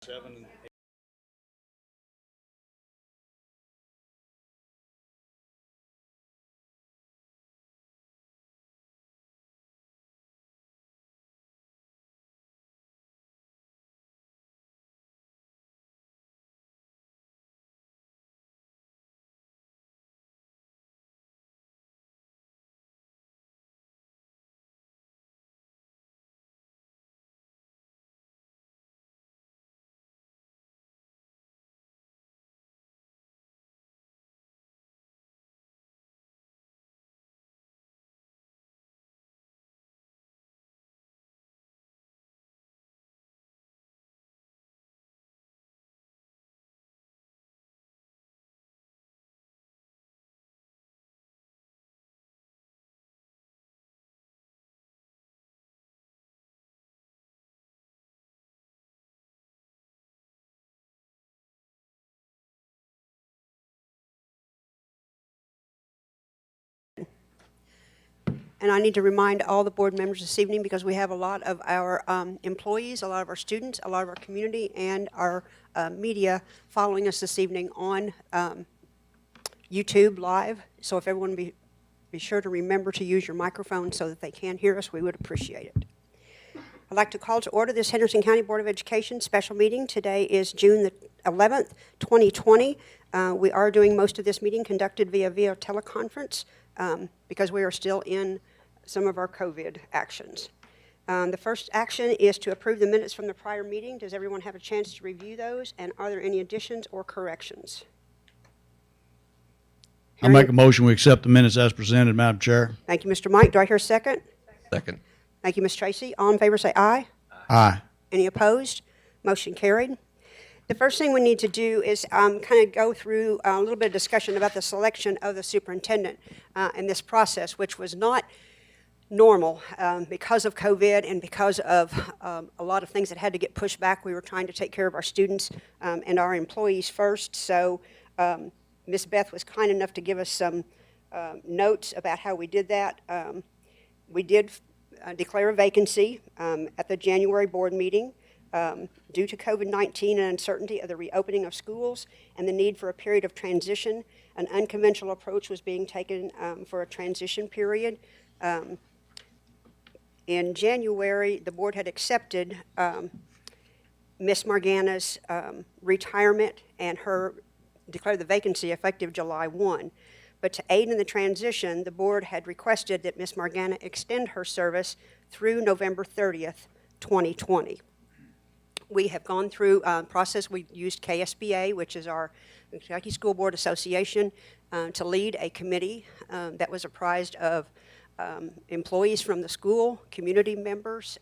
7 and And I need to remind all the board members this evening, because we have a lot of our employees, a lot of our students, a lot of our community, and our media following us this evening on YouTube Live. So if everyone be sure to remember to use your microphone so that they can hear us, we would appreciate it. I'd like to call to order this Henderson County Board of Education special meeting. Today is June the 11th, 2020. We are doing most of this meeting conducted via teleconference because we are still in some of our COVID actions. The first action is to approve the minutes from the prior meeting. Does everyone have a chance to review those? And are there any additions or corrections? I make a motion we accept the minutes as presented, Madam Chair. Thank you, Mr. Mike. Do I hear a second? Second. Thank you, Ms. Tracy. All in favor say aye. Aye. Any opposed? Motion carried. The first thing we need to do is kind of go through a little bit of discussion about the selection of the superintendent in this process, which was not normal because of COVID and because of a lot of things that had to get pushed back. We were trying to take care of our students and our employees first. So Ms. Beth was kind enough to give us some notes about how we did that. We did declare a vacancy at the January board meeting due to COVID-19 and uncertainty of the reopening of schools and the need for a period of transition. An unconventional approach was being taken for a transition period. In January, the board had accepted Ms. Margana's retirement and her declared the vacancy effective July 1. But to aid in the transition, the board had requested that Ms. Margana extend her service through November 30th, 2020. We have gone through a process. We used KSBA, which is our Kentucky School Board Association, to lead a committee that was apprised of employees from the school, community members,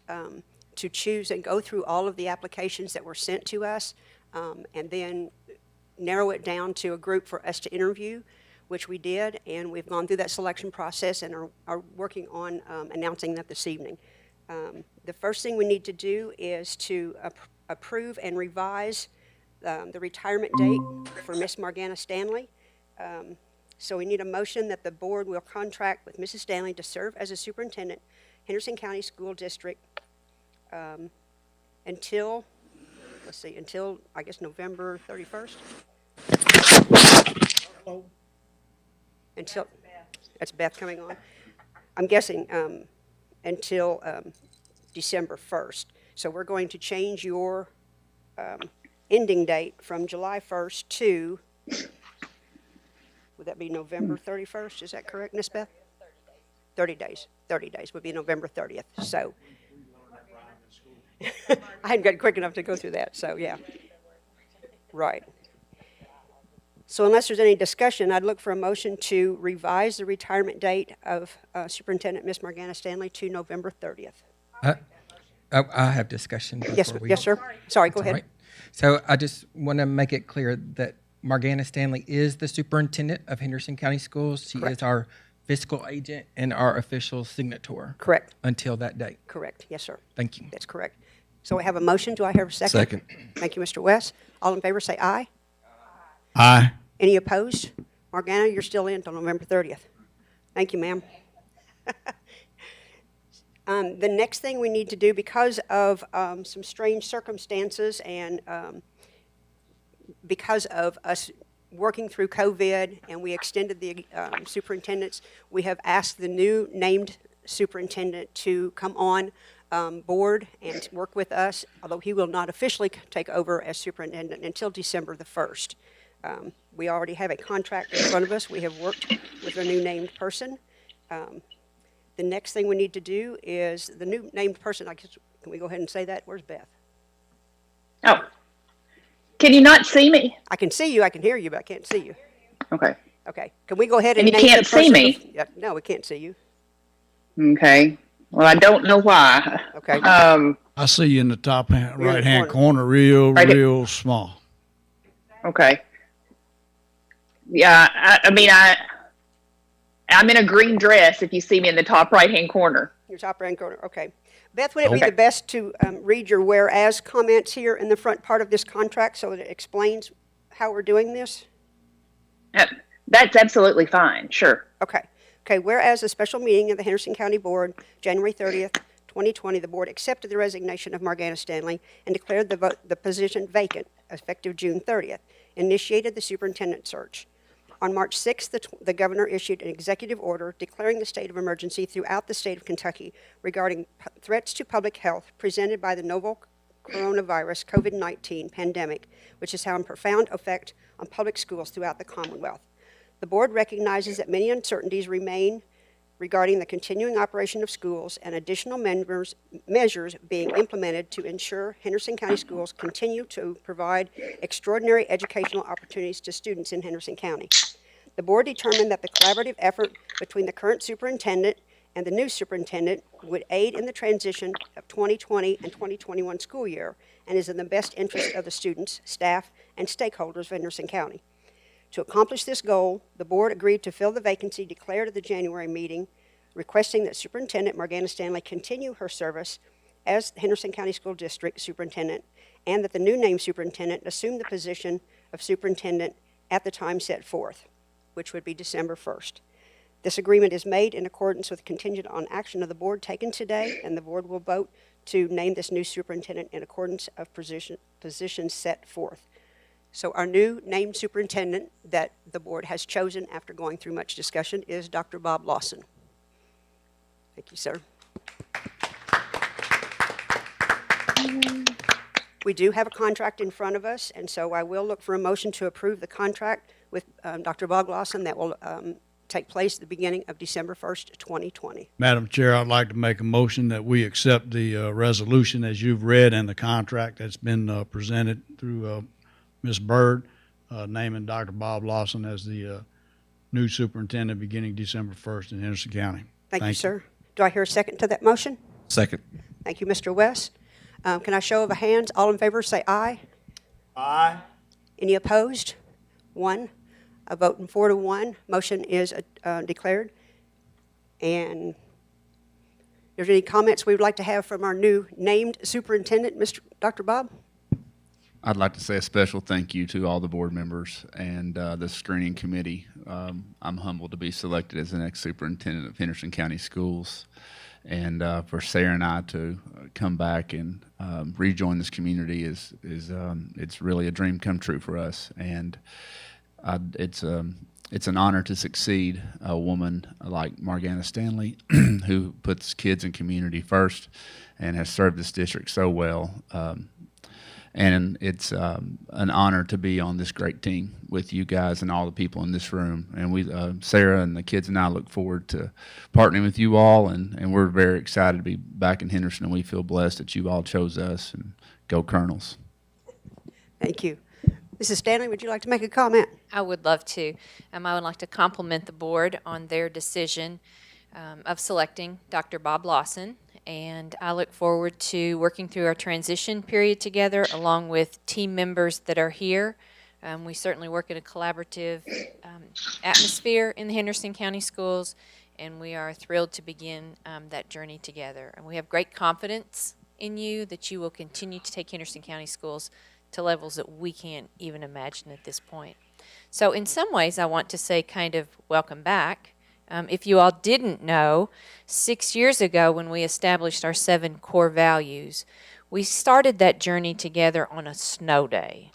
to choose and go through all of the applications that were sent to us, and then narrow it down to a group for us to interview, which we did, and we've gone through that selection process and are working on announcing that this evening. The first thing we need to do is to approve and revise the retirement date for Ms. Margana Stanley. So we need a motion that the board will contract with Mrs. Stanley to serve as a superintendent, Henderson County School District, until, I guess, November 31st? Until, that's Beth coming on. I'm guessing until December 1st. So we're going to change your ending date from July 1st to, would that be November 31st? Is that correct, Ms. Beth? 30 days. 30 days would be November 30th. So I hadn't got quick enough to go through that, so yeah. Right. So unless there's any discussion, I'd look for a motion to revise the retirement date of Superintendent Ms. Margana Stanley to November 30th. I have discussion. Yes, yes, sir. Sorry, go ahead. Right. So I just want to make it clear that Margana Stanley is the superintendent of Henderson County Schools. She Correct. is our fiscal agent and our official signator. Correct. Until that date. Correct. Yes, sir. Thank you. That's correct. So I have a motion. Do I have a second? Second. Thank you, Mr. West. All in favor say aye. Aye. Any opposed? Margana, you're still in until November 30th. Thank you, ma'am. The next thing we need to do, because of some strange circumstances and because of us working through COVID and we extended the superintendents, we have asked the new named superintendent to come on board and work with us, although he will not officially take over as superintendent until December the 1st. We already have a contract in front of us. We have worked with a new named person. The next thing we need to do is the new named person, I guess, can we go ahead and say that? Where's Beth? Oh, can you not see me? I can see you, I can hear you, but I can't see you. Okay. Okay, can we go ahead and And you name can't the person? see me? Yep, no, we can't see you. Okay. Well, I don't know why. Okay. I see you in the top right-hand corner. corner, real, Right here. real small. Okay. Yeah, I mean, I'm in a green dress if you see me in the top right-hand corner. Your top right corner, okay. Beth, would it be Okay. the best to read your whereas comments here in the front part of this contract so that it explains how we're doing this? That's absolutely fine. Sure. Okay. Okay, whereas a special meeting of the Henderson County Board, January 30th, 2020, the board accepted the resignation of Morgana Stanley and declared the position vacant effective June 30th, initiated the superintendent search. On March 6th, the governor issued an executive order declaring the state of emergency throughout the state of Kentucky regarding threats to public health presented by the novel coronavirus COVID-19 pandemic, which is having a profound effect on public schools throughout the Commonwealth. The board recognizes that many uncertainties remain regarding the continuing operation of schools and additional measures being implemented to ensure Henderson County schools continue to provide extraordinary educational opportunities to students in Henderson County. The board determined that the collaborative effort between the current superintendent and the new superintendent would aid in the transition of 2020 and 2021 school year and is in the best interest of the students, staff, and stakeholders of Henderson County. To accomplish this goal, the board agreed to fill the vacancy declared at the January meeting, requesting that Superintendent Morgana Stanley continue her service as Henderson County School District Superintendent and that the new named superintendent assume the position of superintendent at the time set forth, which would be December 1st. This agreement is made in accordance with contingent on action of the board taken today, and the board will vote to name this new superintendent in accordance of positions set forth. So our new named superintendent that the board has chosen after going through much discussion is Dr. Bob Lawson. Thank you, sir. We do have a contract in front of us, and so I will look for a motion to approve the contract with Dr. Bob Lawson that will take place at the beginning of December 1st, 2020. Madam Chair, I'd like to make a motion that we accept the resolution as you've read and the contract that's been presented through Ms. Byrd, naming Dr. Bob Lawson as the new superintendent beginning December 1st in Henderson County. Thank you, sir. Do I hear a second to that motion? Second. Thank you, Mr. West. Can I show of a hands? All in favor say aye. Aye. Any opposed? One. A vote in 4-1. Motion is declared. And if there's any comments we would like to have from our new named superintendent, Dr. Bob? I'd like to say a special thank you to all the board members and the screening committee. I'm humbled to be selected as the next superintendent of Henderson County Schools, and for Sarah and I to come back and rejoin this community is it's really a dream come true for us, and it's an honor to succeed a woman like Morgana Stanley, who puts kids and community first, and has served this district so well. And it's an honor to be on this great team with you guys and all the people in this room. And we, Sarah and the kids and I look forward to partnering with you all. And we're very excited to be back in Henderson. And we feel blessed that you all chose us. And go Colonels. Thank you. Mrs. Stanley, would you like to make a comment? I would love to. I would like to compliment the board on their decision of selecting Dr. Bob Lawson. And I look forward to working through our transition period together along with team members that are here. We certainly work in a collaborative atmosphere in the Henderson County Schools, and we are thrilled to begin that journey together. And we have great confidence in you that you will continue to take Henderson County Schools to levels that we can't even imagine at this point. So in some ways, I want to say kind of welcome back If you all didn't know, 6 years ago when we established our 7 core values, we started that journey together on a snow day.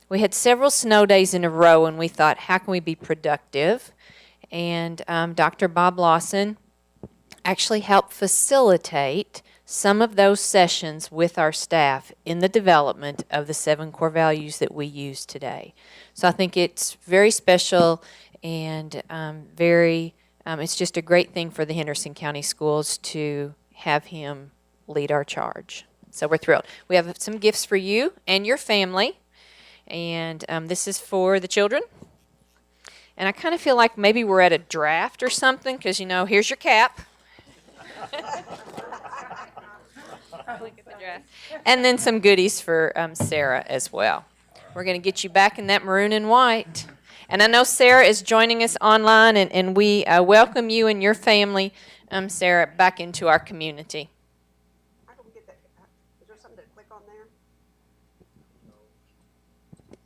We had several snow days in a row, and we thought, how can we be productive? And Dr. Bob Lawson actually helped facilitate some of those sessions with our staff in the development of the 7 core values that we use today. So I think it's very special and it's just a great thing for the Henderson County Schools to have him lead our charge. So we're thrilled. We have some gifts for you and your family, and this is for the children. And I kind of feel like maybe we're at a draft or something, because, here's your cap. Look at the draft. And then some goodies for Sarah as well. We're going to get you back in that maroon and white. And I know Sarah is joining us online, and we welcome you and your family, Sarah, back into our community. I don't get that. Is there something to click on there?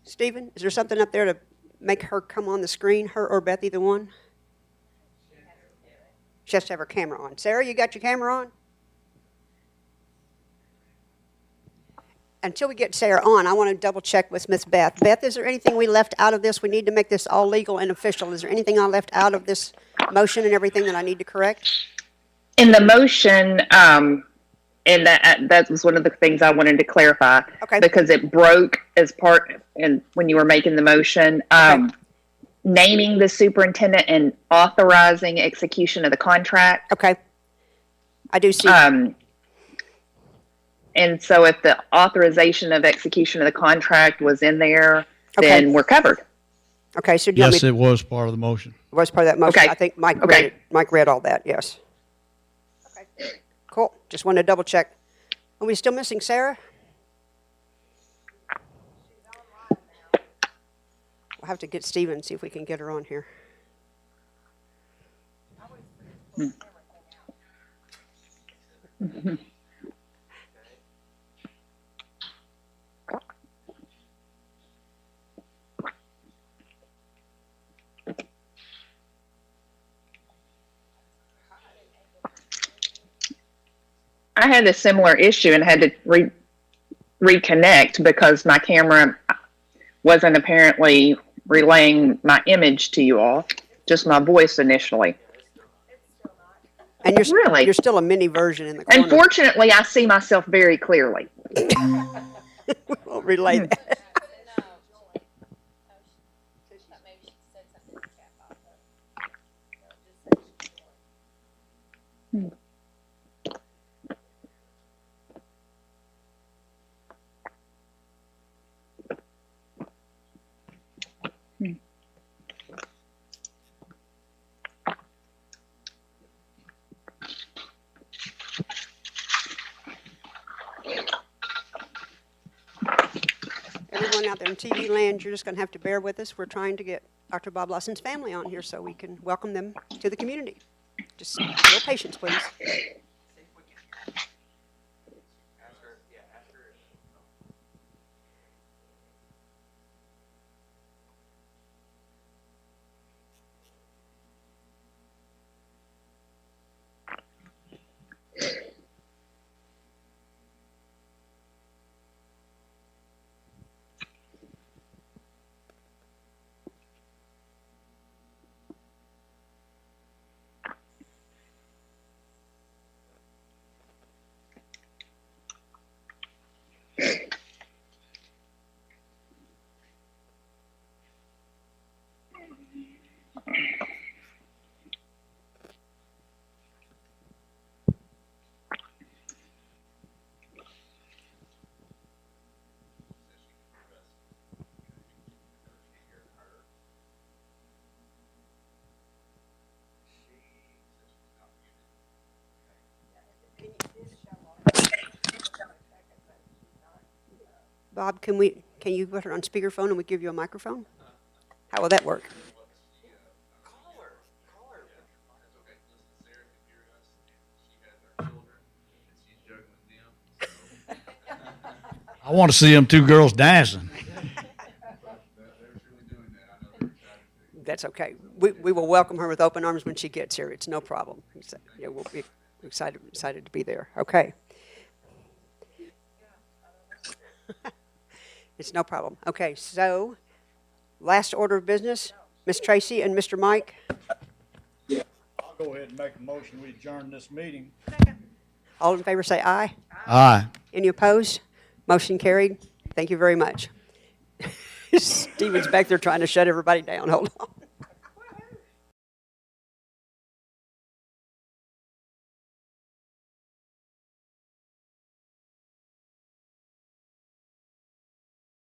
Stephen, is there something up there to make her come on the screen, her or Beth, either one? She has to have her camera on. Sarah, you got your camera on? Until we get Sarah on, I want to double check with Miss Beth. Beth, is there anything we left out of this? We need to make this all legal and official. Is there anything I left out of this motion and everything that I need to correct? In the motion, and that was one of the things I wanted to clarify. Okay. Because it broke as part, and when you were making the motion, naming the superintendent and authorizing execution of the contract. Okay. I do see. And so if the authorization of execution of the contract was in there, Okay. then we're covered. Okay, so do you want me Yes, to, it was part of the motion. was part of that motion? Okay. I think Mike Okay. read it. Mike read all that, yes. Okay, cool. Just wanted to double check. Are we still missing Sarah? We'll have to get Stephen and see if we can get her on here. I had a similar issue and had to reconnect because my camera wasn't apparently relaying my image to you all, just my voice initially. And Really? you're still a mini version in the corner. Unfortunately, I see myself very clearly. We'll relay that. Everyone out there in TV land, you're just going to have to bear with us. We're trying to get Dr. Bob Lawson's family on here so we can welcome them to the community. Just a little patience, please. Bob, can you put her on speakerphone and we give you a microphone? How will that work? I want to see them two girls dancing. That's That's okay. We will welcome her with open arms when she gets here. It's no problem. Yeah, we'll be excited to be there. Okay. It's no problem. Okay, so last order of business, Ms. Tracy and Mr. Mike. I'll go ahead and make a motion, we adjourn this meeting. All in favor say aye. Aye. Any opposed? Motion carried. Thank you very much. Steven's back there trying to shut everybody down. Hold on.